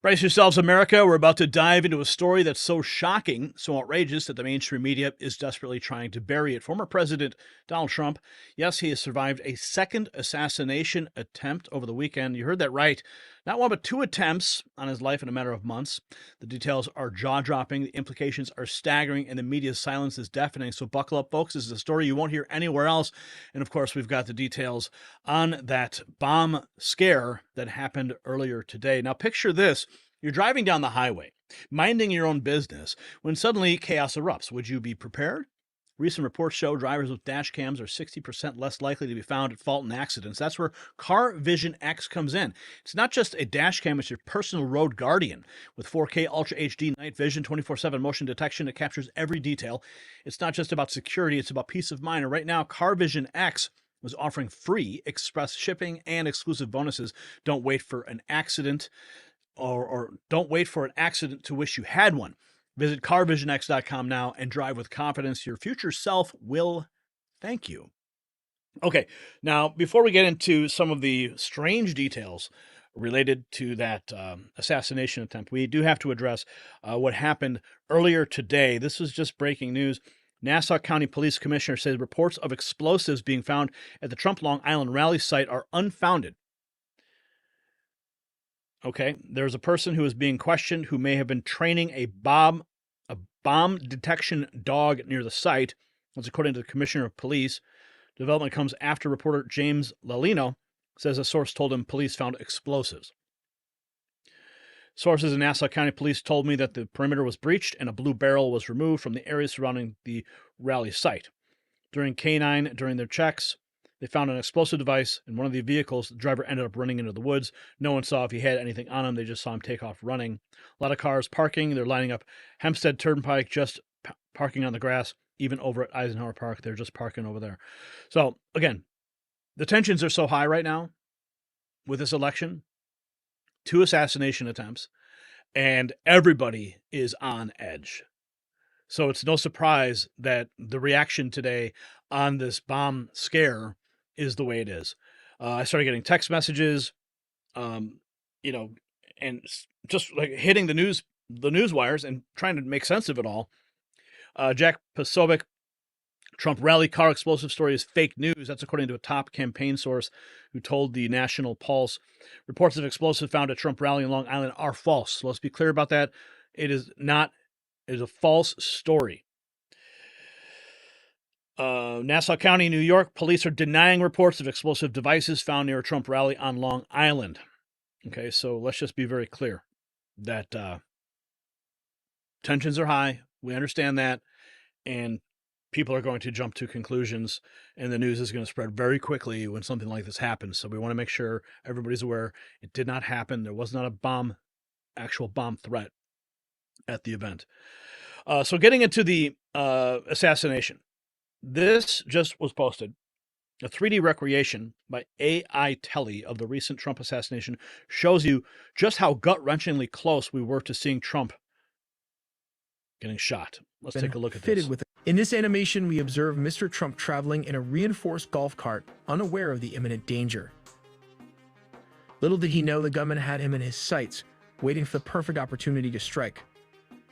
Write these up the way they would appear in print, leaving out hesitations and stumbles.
Brace yourselves, America. We're about to dive into a story that's so shocking, so outrageous that the mainstream media is desperately trying to bury it. Former President Donald Trump, yes, he has survived a second assassination attempt over the weekend. You heard that right. Not one, but two attempts on his life in a matter of months. The details are jaw-dropping, the implications are staggering, and the media's silence is deafening. So buckle up, folks. This is a story you won't hear anywhere else. And of course, we've got the details on that bomb scare that happened earlier today. Now, picture this. You're driving down the highway, minding your own business, when suddenly chaos erupts. Would you be prepared? Recent reports show drivers with dash cams are 60% less likely to be found at fault in accidents. That's where Car Vision X comes in. It's not just a dash cam, it's your personal road guardian. With 4K Ultra HD night vision, 24/7 motion detection, it captures every detail. It's not just about security, it's about peace of mind. And right now, Car Vision X was offering free express shipping and exclusive bonuses. Don't wait for an accident. Or don't wait for an accident to wish you had one. Visit carvisionx.com now and drive with confidence. Your future self will thank you. Okay, now before we get into some of the strange details related to that assassination attempt, we do have to address what happened earlier today. This was just breaking news. Nassau County Police Commissioner says reports of explosives being found at the Trump Long Island rally site are unfounded. Okay, there's a person who is being questioned who may have been training a bomb detection dog near the site. That's according to the Commissioner of Police. Development comes after reporter James Lalino says a source told him police found explosives. Sources in Nassau County Police told me that the perimeter was breached and a blue barrel was removed from the area surrounding the rally site. During their checks, they found an explosive device in one of the vehicles. The driver ended up running into the woods. No one saw if he had anything on him. They just saw him take off running. A lot of cars parking. They're lining up Hempstead Turnpike, just parking on the grass. Even over at Eisenhower Park, they're just parking over there. So, again, the tensions are so high right now with this election. 2 assassination attempts. And everybody is on edge. So it's no surprise that the reaction today on this bomb scare is the way it is. I started getting text messages, and just like hitting the news wires and trying to make sense of it all. Jack Posobiec, Trump rally car explosive story is fake news. That's according to a top campaign source who told the National Pulse. Reports of explosives found at Trump rally in Long Island are false. So let's be clear about that. It is not. It is a false story. Nassau County, New York, police are denying reports of explosive devices found near a Trump rally on Long Island. Okay, so let's just be very clear that tensions are high. We understand that, and people are going to jump to conclusions, and the news is going to spread very quickly when something like this happens. So we want to make sure everybody's aware it did not happen. There was not a actual bomb threat at the event. So getting into the assassination. This just was posted. A 3D recreation by AI Telly of the recent Trump assassination shows you just how gut-wrenchingly close we were to seeing Trump getting shot. Let's take a look at this. In this animation, we observe Mr. Trump traveling in a reinforced golf cart, unaware of the imminent danger. Little did he know the gunman had him in his sights, waiting for the perfect opportunity to strike.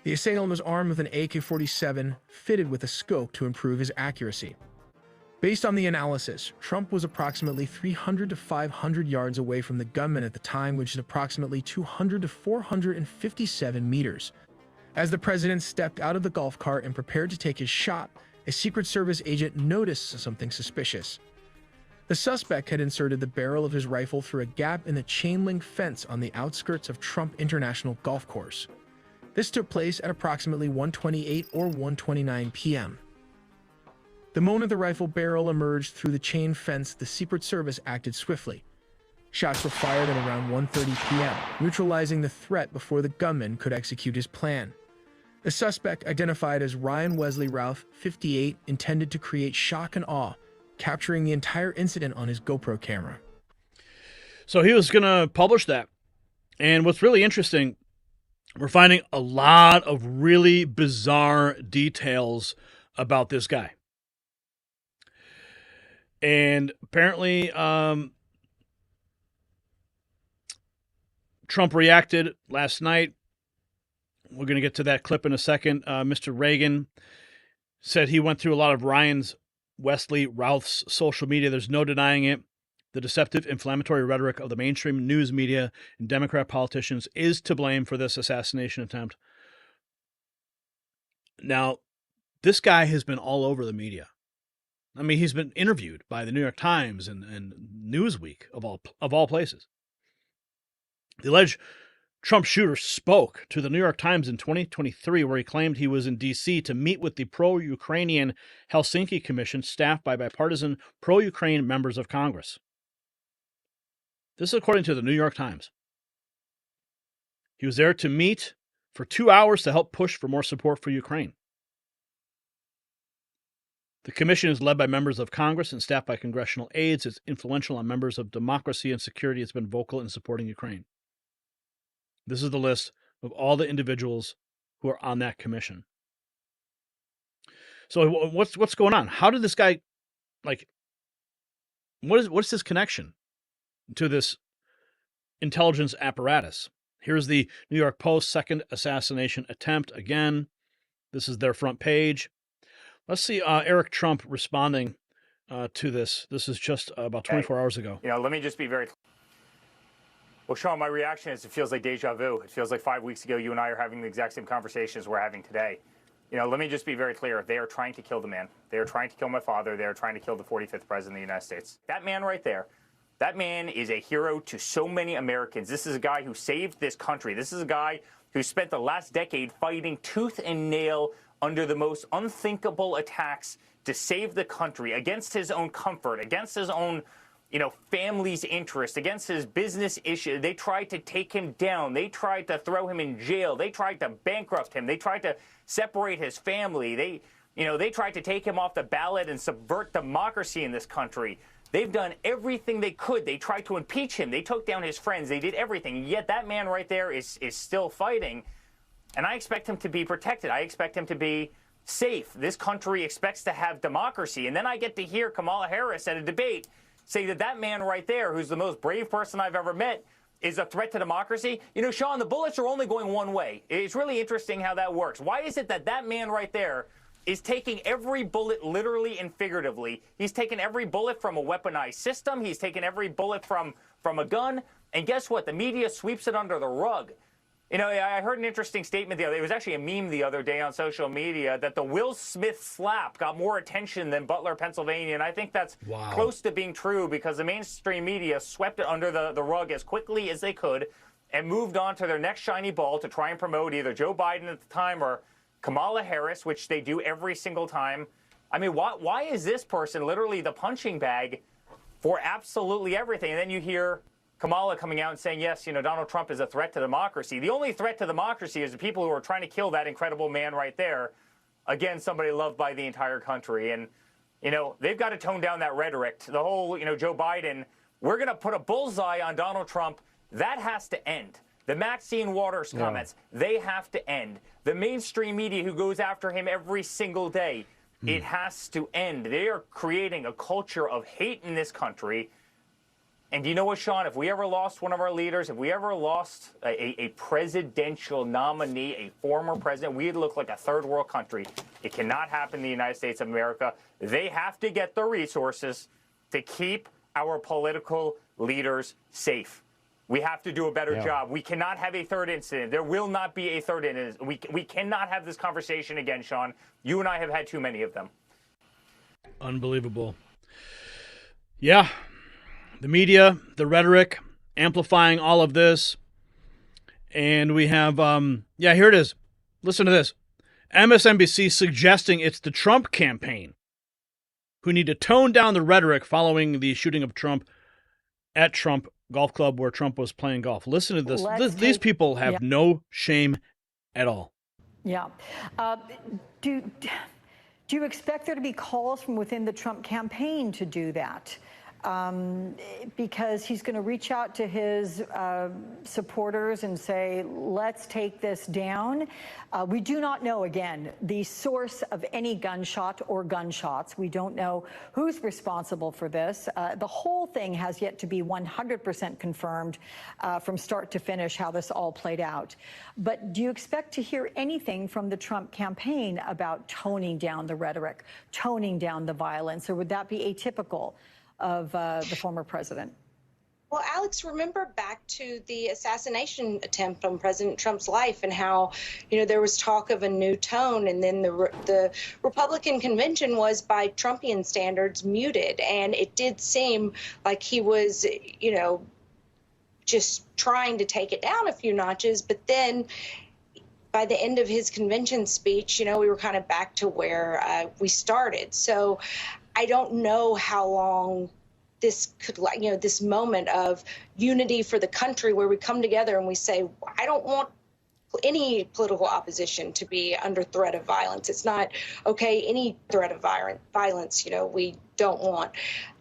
The assailant was armed with an AK-47 fitted with a scope to improve his accuracy. Based on the analysis, Trump was approximately 300 to 500 yards away from the gunman at the time, which is approximately 200 to 457 meters. As the president stepped out of the golf cart and prepared to take his shot, a Secret Service agent noticed something suspicious. The suspect had inserted the barrel of his rifle through a gap in the chain-link fence on the outskirts of Trump International Golf Course. This took place at approximately 1:28 or 1:29 p.m. The moment the rifle barrel emerged through the chain fence, the Secret Service acted swiftly. Shots were fired at around 1:30 p.m., neutralizing the threat before the gunman could execute his plan. The suspect, identified as Ryan Wesley Ralph, 58, intended to create shock and awe, capturing the entire incident on his GoPro camera. So he was going to publish that. And what's really interesting, we're finding a lot of really bizarre details about this guy. And apparently, Trump reacted last night. We're going to get to that clip in a second. Mr. Reagan said he went through a lot of Ryan's, Wesley Ralph's social media. There's no denying it. The deceptive, inflammatory rhetoric of the mainstream news media and Democrat politicians is to blame for this assassination attempt. Now, this guy has been all over the media. I mean, he's been interviewed by the New York Times and Newsweek of all places. The alleged Trump shooter spoke to the New York Times in 2023, where he claimed he was in D.C. to meet with the pro-Ukrainian Helsinki Commission staffed by bipartisan pro-Ukraine members of Congress. This is according to the New York Times. He was there to meet for 2 hours to help push for more support for Ukraine. The commission is led by members of Congress and staffed by congressional aides. It's influential on members of democracy and security. It's been vocal in supporting Ukraine. This is the list of all the individuals who are on that commission. So what's going on? How did this guy, what's his connection to this intelligence apparatus? Here's the New York Post second assassination attempt. Again, this is their front page. Let's see Eric Trump responding to this. This is just about 24 hours ago. Let me just be very clear. Well, Sean, my reaction is it feels like deja vu. It feels like 5 weeks ago you and I are having the exact same conversations we're having today. Let me just be very clear. They are trying to kill the man. They are trying to kill my father. They are trying to kill the 45th president of the United States. That man right there, that man is a hero to so many Americans. This is a guy who saved this country. This is a guy who spent the last decade fighting tooth and nail under the most unthinkable attacks to save the country, against his own comfort, against his own family's interest, against his business issue. They tried to take him down. They tried to throw him in jail. They tried to bankrupt him. They tried to separate his family. They tried to take him off the ballot and subvert democracy in this country. They've done everything they could. They tried to impeach him. They took down his friends. They did everything. Yet that man right there is still fighting. And I expect him to be protected. I expect him to be safe. This country expects to have democracy. And then I get to hear Kamala Harris at a debate say that man right there, who's the most brave person I've ever met, is a threat to democracy. Sean, the bullets are only going one way. It's really interesting how that works. Why is it that man right there is taking every bullet literally and figuratively? He's taken every bullet from a weaponized system. He's taken every bullet from a gun. And guess what? The media sweeps it under the rug. I heard an interesting statement the other day. It was actually a meme the other day on social media that the Will Smith slap got more attention than Butler, Pennsylvania. And I think that's close to being true because the mainstream media swept it under the rug as quickly as they could and moved on to their next shiny ball to try and promote either Joe Biden at the time or Kamala Harris, which they do every single time. I mean, why is this person literally the punching bag for absolutely everything? And then you hear Kamala coming out and saying, yes, Donald Trump is a threat to democracy. The only threat to democracy is the people who are trying to kill that incredible man right there. Again, somebody loved by the entire country. And, they've got to tone down that rhetoric. The whole, Joe Biden, we're going to put a bullseye on Donald Trump. That has to end. The Maxine Waters comments, they have to end. The mainstream media who goes after him every single day, it has to end. They are creating a culture of hate in this country. And you know what, Sean? If we ever lost one of our leaders, if we ever lost a presidential nominee, a former president, we'd look like a third world country. It cannot happen in the United States of America. They have to get the resources to keep our political leaders safe. We have to do a better job. We cannot have a third incident. There will not be a third incident. We cannot have this conversation again, Sean. You and I have had too many of them. Unbelievable. Yeah. The media, the rhetoric, amplifying all of this. And we have, here it is. Listen to this. MSNBC suggesting it's the Trump campaign who need to tone down the rhetoric following the shooting of Trump at Trump Golf Club where Trump was playing golf. Listen to this. These people have no shame at all. Yeah. Do you expect there to be calls from within the Trump campaign to do that? because he's going to reach out to his supporters and say, let's take this down. We do not know, again, the source of any gunshot or gunshots. We don't know who's responsible for this. The whole thing has yet to be 100% confirmed from start to finish how this all played out. But do you expect to hear anything from the Trump campaign about toning down the rhetoric, toning down the violence, or would that be atypical of the former president? Well, Alex, remember back to the assassination attempt on President Trump's life and how, there was talk of a new tone, and then the Republican convention was, by Trumpian standards, muted. And it did seem like he was, just trying to take it down a few notches. But then by the end of his convention speech, we were kind of back to where we started. So I don't know how long this could, this moment of unity for the country where we come together and we say, I don't want any political opposition to be under threat of violence. It's not okay, any threat of violence, we don't want.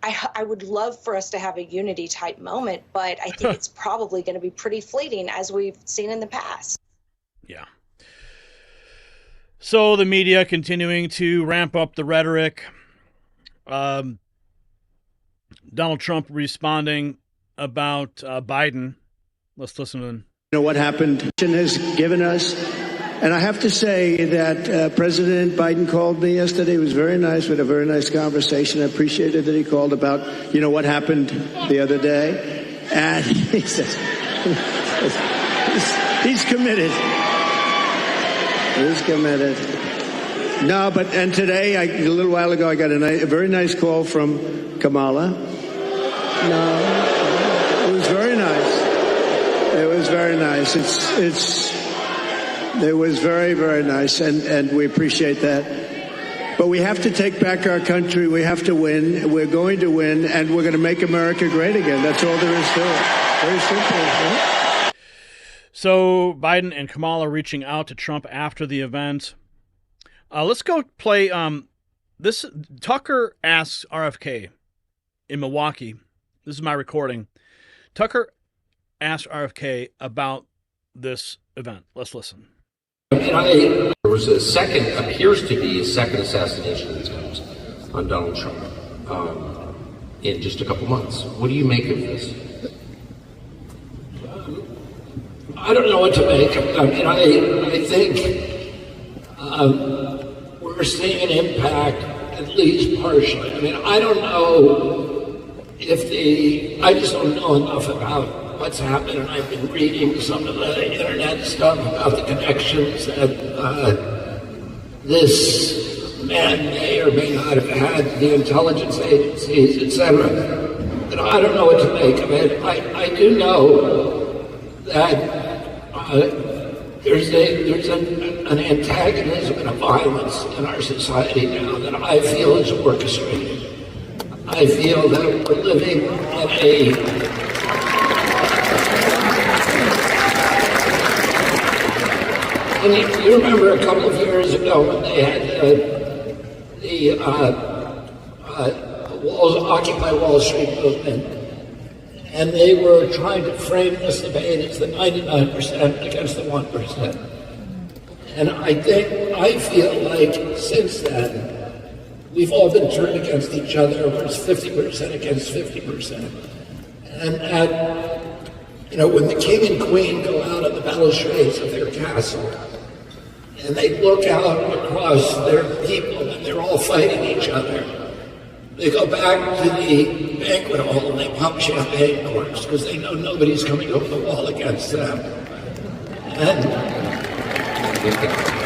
I would love for us to have a unity type moment, but I think it's probably going to be pretty fleeting, as we've seen in the past. Yeah. So the media continuing to ramp up the rhetoric. Donald Trump responding about Biden. Let's listen to him. What happened has given us, and I have to say that President Biden called me yesterday. It was very nice. We had a very nice conversation. I appreciated that he called about, what happened the other day. And he says, he's committed. He's committed. No, and today, a little while ago, I got a very nice call from Kamala. No, it was very nice. It was very nice. It was very, very nice, and we appreciate that. But we have to take back our country. We have to win. We're going to win, and we're going to make America great again. That's all there is to it. Very simple. Right? So Biden and Kamala reaching out to Trump after the event. Let's go play this. Tucker asks RFK in Milwaukee. This is my recording. Tucker asked RFK about this event. Let's listen. There was appears to be a second assassination attempt on Donald Trump in just a couple months. What do you make of this? I don't know what to make. I think we're seeing an impact, at least partially. I don't know I just don't know enough about what's happened, and I've been reading some of the internet stuff about the connections that this man may or may not have had, the intelligence agencies, etc. And I don't know what to make of it. I do know that there's an antagonism and a violence in our society now that I feel is orchestrated. I feel that we're living in you remember a couple of years ago when they had the Occupy Wall Street movement, and they were trying to frame this debate as the 99% against the 1%. And I feel like since then, we've all been turned against each other, where it's 50% against 50%. And when the king and queen go out on the balustrades of their castle, and they look out across their people, and they're all fighting each other, they go back to the banquet hall and they pop champagne corks because they know nobody's coming over the wall against them. And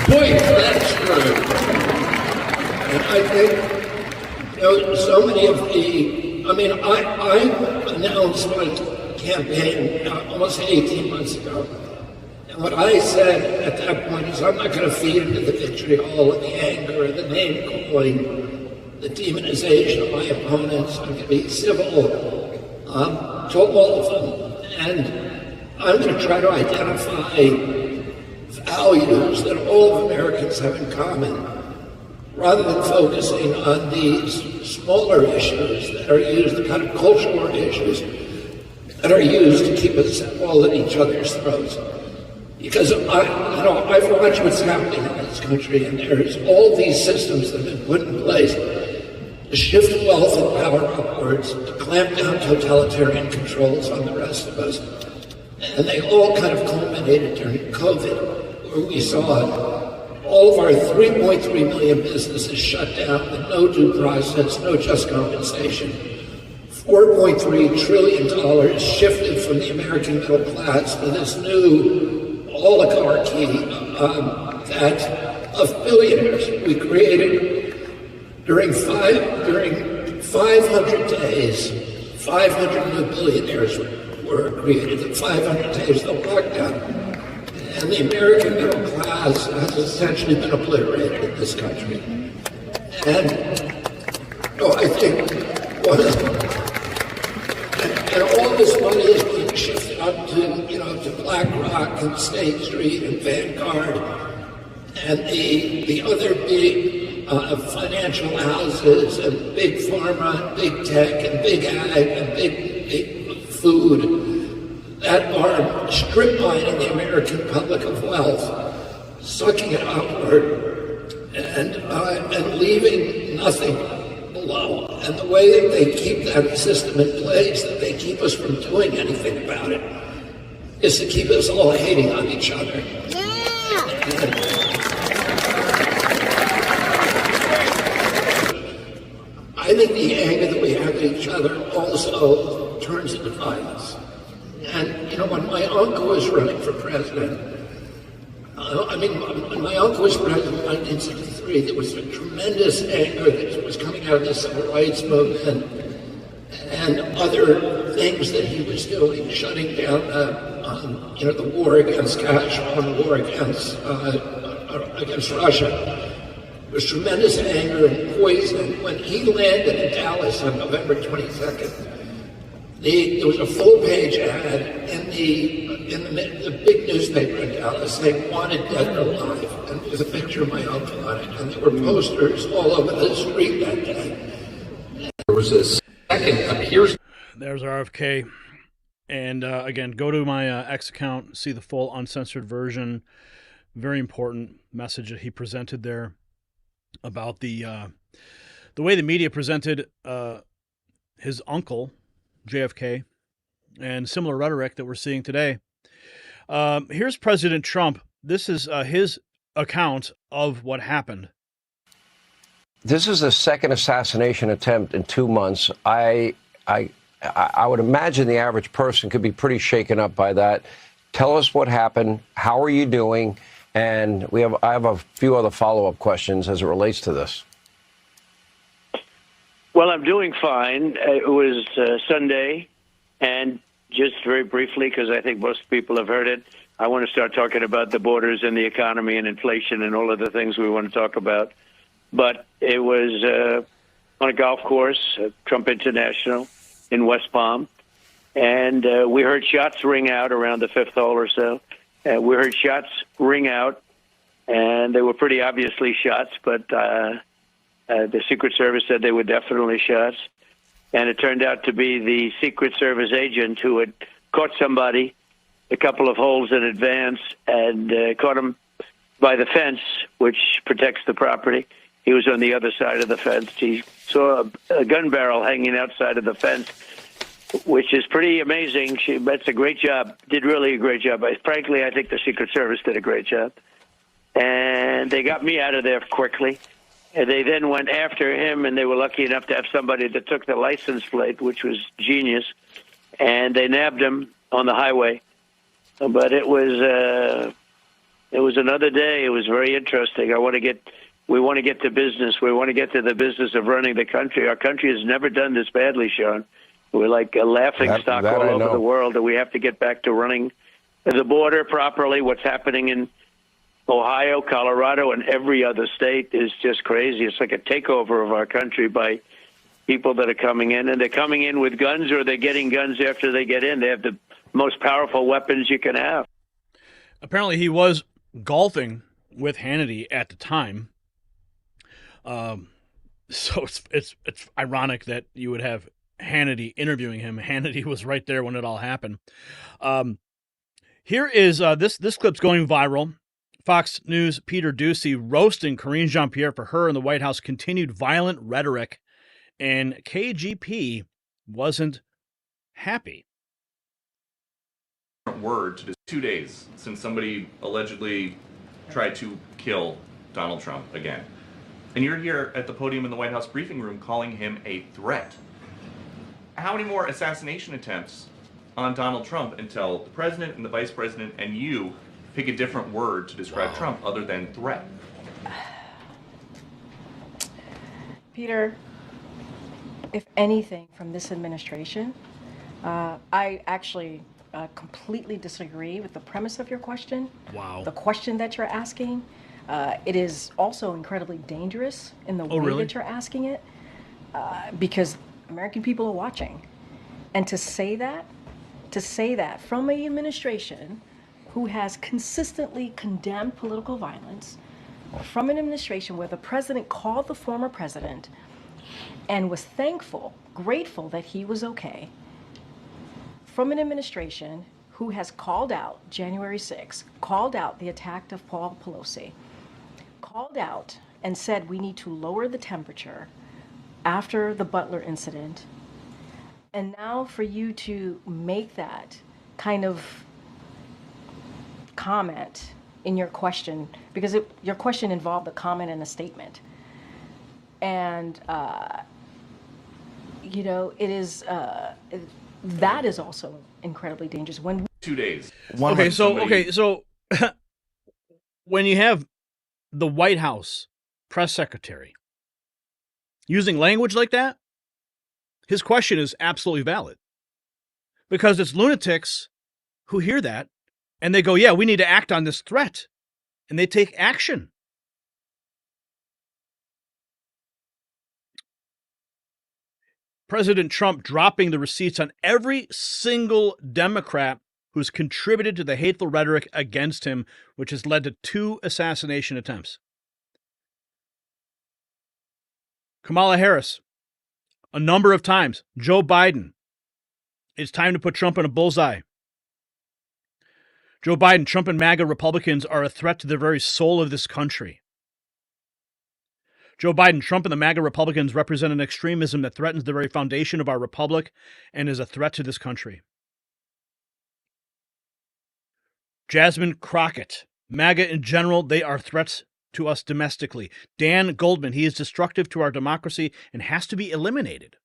boy, that's true. And I think, so many of I announced my campaign almost 18 months ago. And what I said at that point is I'm not going to feed into the vitriol and the anger and the name calling, the demonization of my opponents. I'm going to be civil to all of them. And I'm going to try to identify values that all of Americans have in common. rather than focusing on these smaller issues that are used, the kind of cultural issues that are used to keep us all at each other's throats. Because I've watched what's happening in this country, and there's all these systems that have been put in place to shift wealth and power upwards, to clamp down totalitarian controls on the rest of us. And they all kind of culminated during COVID, where we saw all of our 3.3 million businesses shut down with no due process, no just compensation. $4.3 trillion shifted from the American middle class to this new oligarchy that of billionaires we created during 500 days. 500 new billionaires were created in 500 days of lockdown. And the American middle class has essentially been obliterated in this country. And I think and all this money is being shifted up to BlackRock and State Street and Vanguard and the other big financial houses and big pharma and big tech and big ag and big food that are strip mining the American public of wealth, sucking it upward and leaving nothing below. And the way that they keep that system in place, that they keep us from doing anything about it, is to keep us all hating on each other. I think the anger that we have at each other also turns into violence. And, when my uncle was running for president, when my uncle was president in 1963, there was a tremendous anger that was coming out of the civil rights movement and other things that he was doing, shutting down the war against Castro, the war against Russia. There was tremendous anger and poison. When he landed in Dallas on November 22nd, there was a full-page ad in the big newspaper in Dallas saying, "Wanted dead or alive," and there was a picture of my uncle on it, and there were posters all over the street that day. There was a second appears. There's RFK. And again, go to my X account, see the full uncensored version. Very important message that he presented there about the way the media presented his uncle, JFK, and similar rhetoric that we're seeing today. Here's President Trump. This is his account of what happened. This is the second assassination attempt in 2 months. I would imagine the average person could be pretty shaken up by that. Tell us what happened. How are you doing? And I have a few other follow-up questions as it relates to this. Well, I'm doing fine. It was Sunday, and just very briefly, because I think most people have heard it, I want to start talking about the borders and the economy and inflation and all of the things we want to talk about. But it was on a golf course, Trump International in West Palm, and we heard shots ring out around the fifth hole or so. We heard shots ring out, and they were pretty obviously shots, but the Secret Service said they were definitely shots. And it turned out to be the Secret Service agent who had caught somebody a couple of holes in advance and caught him by the fence, which protects the property. He was on the other side of the fence. He saw a gun barrel hanging outside of the fence, which is pretty amazing. That's a great job. Did really a great job. Frankly, I think the Secret Service did a great job. And they got me out of there quickly. And they then went after him, and they were lucky enough to have somebody that took the license plate, which was genius. And they nabbed him on the highway. But it was another day. It was very interesting. We want to get to business. We want to get to the business of running the country. Our country has never done this badly, Sean. We're like a laughing stock all over the world, and we have to get back to running the border properly. What's happening in Ohio, Colorado, and every other state is just crazy. It's like a takeover of our country by people that are coming in, and they're coming in with guns, or they're getting guns after they get in. They have the most powerful weapons you can have. Apparently he was golfing with Hannity at the time. So it's ironic that you would have Hannity interviewing him. Hannity was right there when it all happened. Here is this clip's going viral. Fox News' Peter Doocy roasting Karine Jean-Pierre for her and the White House continued violent rhetoric, and KGP wasn't happy. Word to 2 days since somebody allegedly tried to kill Donald Trump again. And you're here at the podium in the White House briefing room calling him a threat. How many more assassination attempts on Donald Trump until the president and the vice president and you pick a different word to describe Trump other than threat? Peter, if anything from this administration, I actually completely disagree with the premise of your question. Wow. The question that you're asking, it is also incredibly dangerous in the way really? that you're asking it, because American people are watching. And to say that from an administration who has consistently condemned political violence, from an administration where the president called the former president and was thankful, grateful that he was okay, from an administration who has called out January 6th, called out the attack of Paul Pelosi, called out and said we need to lower the temperature after the Butler incident, and now for you to make that kind of comment in your question, because your question involved a comment and a statement. And, it is, that is also incredibly dangerous. When 2 days. So when you have the White House press secretary using language like that, his question is absolutely valid, because it's lunatics who hear that and they go, yeah, we need to act on this threat, and they take action. President Trump dropping the receipts on every single Democrat who's contributed to the hateful rhetoric against him, which has led to 2 assassination attempts. Kamala Harris, a number of times. Joe Biden, it's time to put Trump in a bullseye. Joe Biden, Trump and MAGA Republicans are a threat to the very soul of this country. Joe Biden, Trump, and the MAGA Republicans represent an extremism that threatens the very foundation of our republic and is a threat to this country. Jasmine Crockett, MAGA in general, they are threats to us domestically. Dan Goldman, he is destructive to our democracy and has to be eliminated.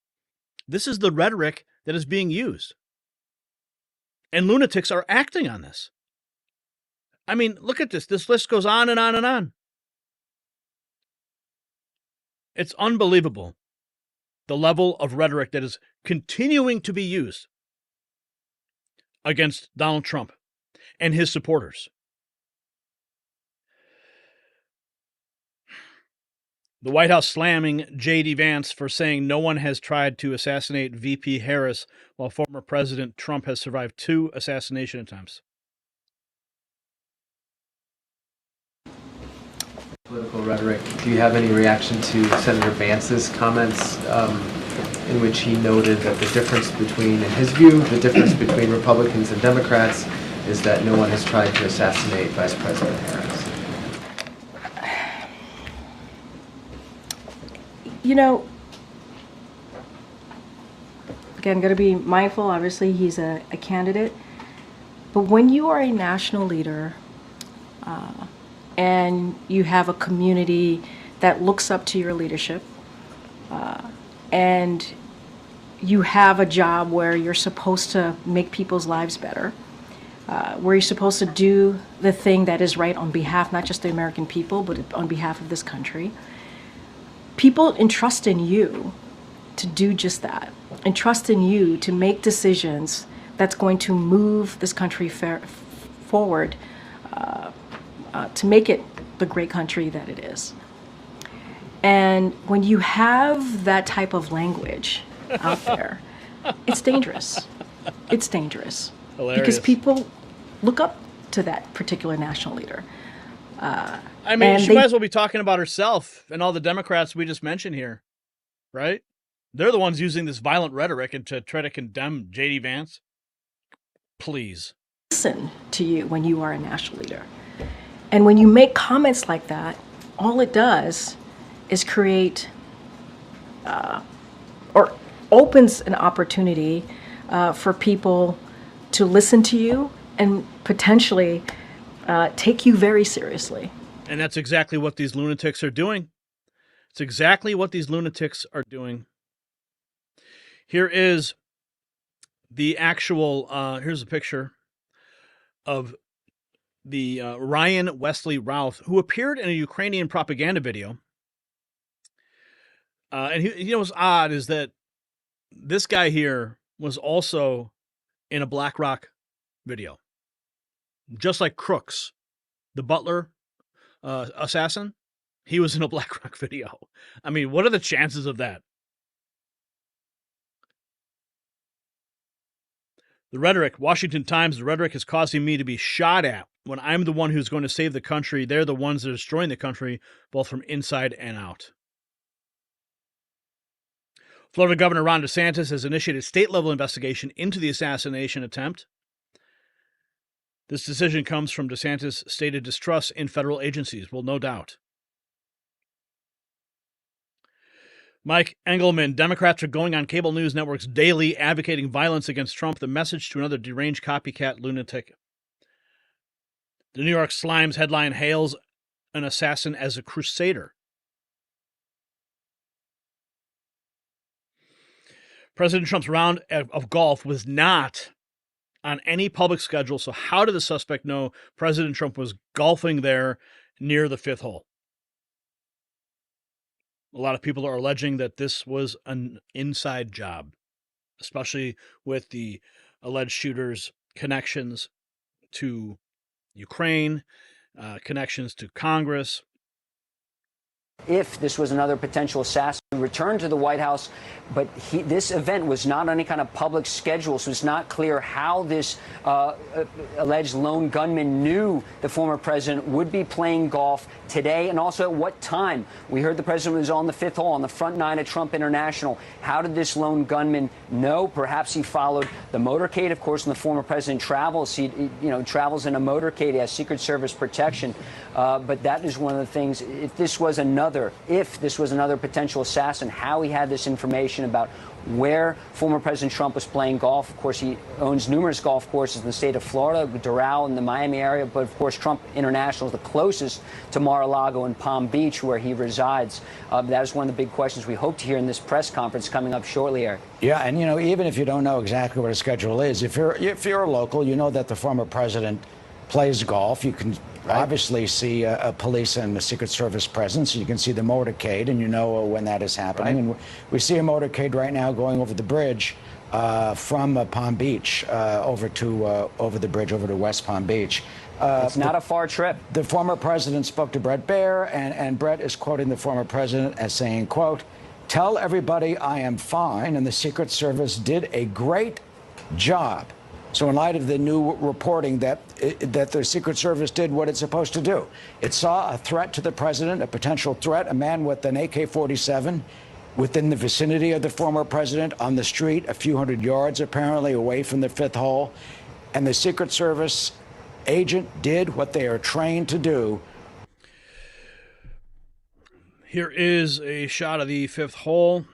This is the rhetoric that is being used. And lunatics are acting on this. I mean, look at this. This list goes on and on and on. It's unbelievable, the level of rhetoric that is continuing to be used against Donald Trump and his supporters. The White House slamming J.D. Vance for saying no one has tried to assassinate VP Harris, while former President Trump has survived 2 assassination attempts. Political rhetoric. Do you have any reaction to Senator Vance's comments in which he noted that the difference between, in his view, the difference between Republicans and Democrats is that no one has tried to assassinate Vice President Harris? Again, got to be mindful. Obviously, he's a candidate. But when you are a national leader, and you have a community that looks up to your leadership, and you have a job where you're supposed to make people's lives better, where you're supposed to do the thing that is right on behalf, not just the American people, but on behalf of this country, people entrust in you to do just that, entrust in you to make decisions that's going to move this country forward, to make it the great country that it is. And when you have that type of language out there, it's dangerous. It's dangerous. Hilarious. Because people look up to that particular national leader. I mean, she might as well be talking about herself and all the Democrats we just mentioned here, right? They're the ones using this violent rhetoric and to try to condemn J.D. Vance. Please. Listen to you when you are a national leader. And when you make comments like that, all it does is create or opens an opportunity for people to listen to you and potentially take you very seriously. And that's exactly what these lunatics are doing. It's exactly what these lunatics are doing. Here is the actual, here's a picture of the Ryan Wesley Ralph, who appeared in a Ukrainian propaganda video. And you know what's odd is that this guy here was also in a BlackRock video. Just like Crooks, the butler assassin, he was in a BlackRock video. I mean, what are the chances of that? The rhetoric, Washington Times, the rhetoric is causing me to be shot at when I'm the one who's going to save the country. They're the ones that are destroying the country, both from inside and out. Florida Governor Ron DeSantis has initiated state-level investigation into the assassination attempt. This decision comes from DeSantis' stated distrust in federal agencies. Well, no doubt. Mike Engelman, Democrats are going on cable news networks daily advocating violence against Trump, the message to another deranged copycat lunatic. The New York Slimes headline hails an assassin as a crusader. President Trump's round of golf was not on any public schedule, so how did the suspect know President Trump was golfing there near the fifth hole? A lot of people are alleging that this was an inside job, especially with the alleged shooter's connections to Ukraine, connections to Congress. If this was another potential assassin who returned to the White House, but this event was not on any kind of public schedule, so it's not clear how this alleged lone gunman knew the former president would be playing golf today, and also at what time. We heard the president was on the fifth hole on the front nine at Trump International. How did this lone gunman know? Perhaps he followed the motorcade. Of course, when the former president travels, he travels in a motorcade. He has Secret Service protection. But that is one of the things. If this was another potential assassin, how he had this information about where former President Trump was playing golf. Of course, he owns numerous golf courses in the state of Florida, Doral in the Miami area. But, of course, Trump International is the closest to Mar-a-Lago and Palm Beach, where he resides. That is one of the big questions we hope to hear in this press conference coming up shortly, Eric. Yeah, and, even if you don't know exactly what his schedule is, if you're a local, you know that the former president plays golf. You can obviously see a police and a Secret Service presence. You can see the motorcade, and you know when that is happening. And we see a motorcade right now going over the bridge from Palm Beach over the bridge over to West Palm Beach. It's not a far trip. The former president spoke to Brett Baer, and Brett is quoting the former president as saying, quote, "Tell everybody I am fine, and the Secret Service did a great job." So in light of the new reporting that the Secret Service did what it's supposed to do, it saw a threat to the president, a potential threat, a man with an AK-47 within the vicinity of the former president on the street, a few hundred yards apparently away from the fifth hole. And the Secret Service agent did what they are trained to do. Here is a shot of the fifth hole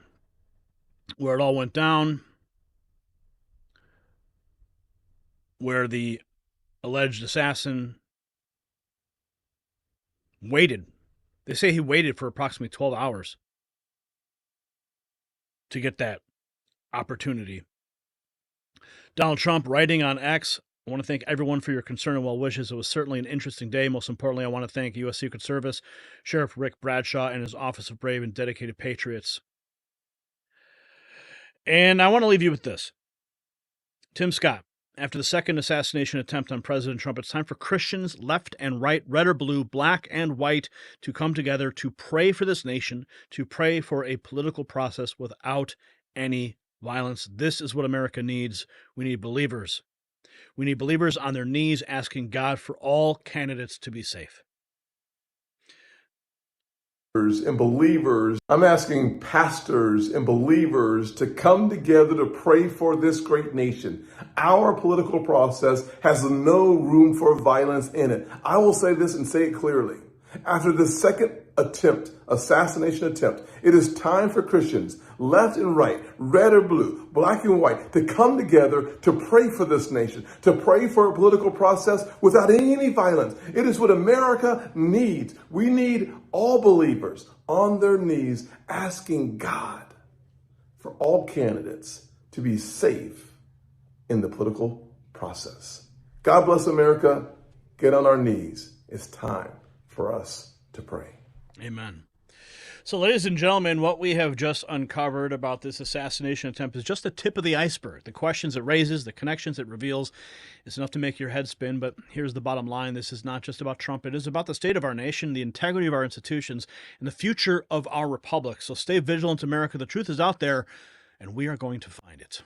where it all went down, where the alleged assassin waited. They say he waited for approximately 12 hours to get that opportunity. Donald Trump writing on X, "I want to thank everyone for your concern and well wishes. It was certainly an interesting day. Most importantly, I want to thank U.S. Secret Service, Sheriff Rick Bradshaw, and his Office of Brave and Dedicated Patriots." And I want to leave you with this. Tim Scott. After the second assassination attempt on President Trump, it's time for Christians, left and right, red or blue, black and white, to come together to pray for this nation, to pray for a political process without any violence. This is what America needs. We need believers. We need believers on their knees asking God for all candidates to be safe. and believers, I'm asking pastors and believers to come together to pray for this great nation. Our political process has no room for violence in it. I will say this and say it clearly. After the second assassination attempt, it is time for Christians, left and right, red or blue, black and white, to come together to pray for this nation, to pray for a political process without any violence. It is what America needs. We need all believers on their knees asking God for all candidates to be safe in the political process. God bless America. Get on our knees. It's time for us to pray. Amen. So, ladies and gentlemen, what we have just uncovered about this assassination attempt is just the tip of the iceberg. The questions it raises, the connections it reveals, is enough to make your head spin. But here's the bottom line. This is not just about Trump. It is about the state of our nation, the integrity of our institutions, and the future of our republic. So stay vigilant, America. The truth is out there, and we are going to find it.